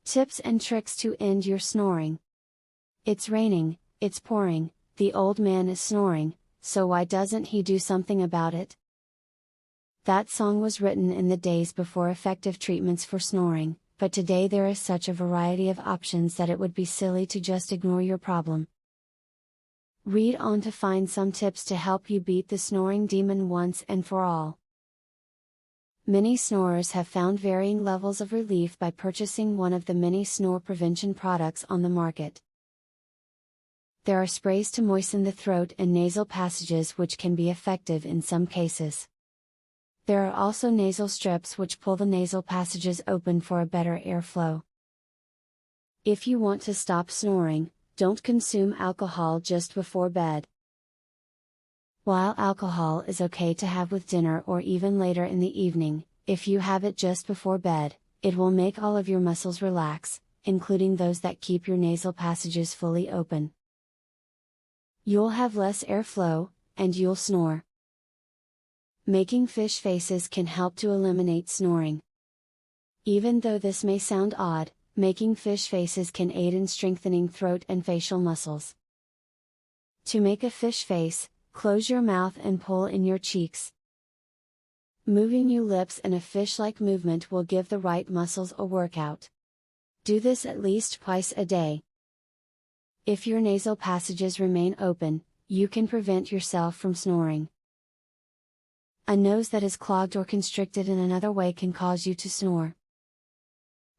Tips and tricks to end your snoring. It's raining, it's pouring, the old man is snoring, so why doesn't he do something about it? That song was written in the days before effective treatments for snoring, but today there is such a variety of options that it would be silly to just ignore your problem. Read on to find some tips to help you beat the snoring demon once and for all. Many snorers have found varying levels of relief by purchasing one of the many snore prevention products on the market. There are sprays to moisten the throat and nasal passages which can be effective in some cases. There are also nasal strips which pull the nasal passages open for a better airflow. If you want to stop snoring, don't consume alcohol just before bed. While alcohol is okay to have with dinner or even later in the evening, if you have it just before bed, it will make all of your muscles relax, including those that keep your nasal passages fully open. You'll have less airflow, and you'll snore. Making fish faces can help to eliminate snoring. Even though this may sound odd, making fish faces can aid in strengthening throat and facial muscles. To make a fish face, close your mouth and pull in your cheeks. Moving your lips in a fish-like movement will give the right muscles a workout. Do this at least twice a day. If your nasal passages remain open, you can prevent yourself from snoring. A nose that is clogged or constricted in another way can cause you to snore.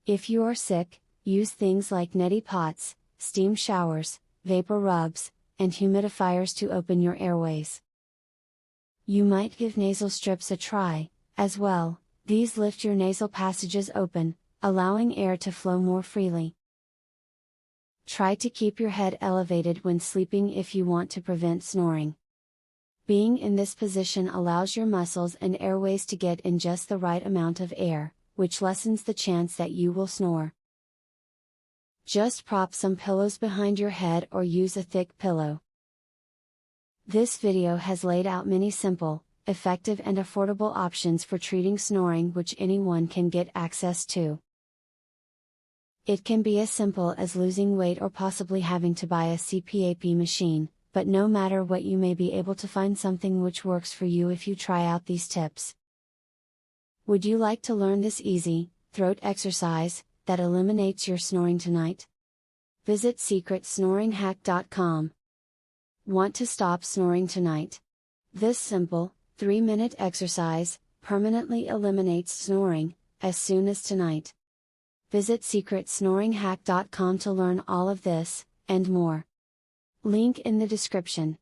If you are sick, use things like neti pots, steam showers, vapor rubs, and humidifiers to open your airways. You might give nasal strips a try, as well. These lift your nasal passages open, allowing air to flow more freely. Try to keep your head elevated when sleeping if you want to prevent snoring. Being in this position allows your muscles and airways to get in just the right amount of air, which lessens the chance that you will snore. Just prop some pillows behind your head or use a thick pillow. This video has laid out many simple, effective and affordable options for treating snoring which anyone can get access to. It can be as simple as losing weight or possibly having to buy a CPAP machine, but no matter what, you may be able to find something which works for you if you try out these tips. Would you like to learn this easy, throat exercise that eliminates your snoring tonight? Visit secretsnoringhack.com. Want to stop snoring tonight? This simple, 3-minute exercise permanently eliminates snoring as soon as tonight. Visit secretsnoringhack.com to learn all of this, and more. Link in the description.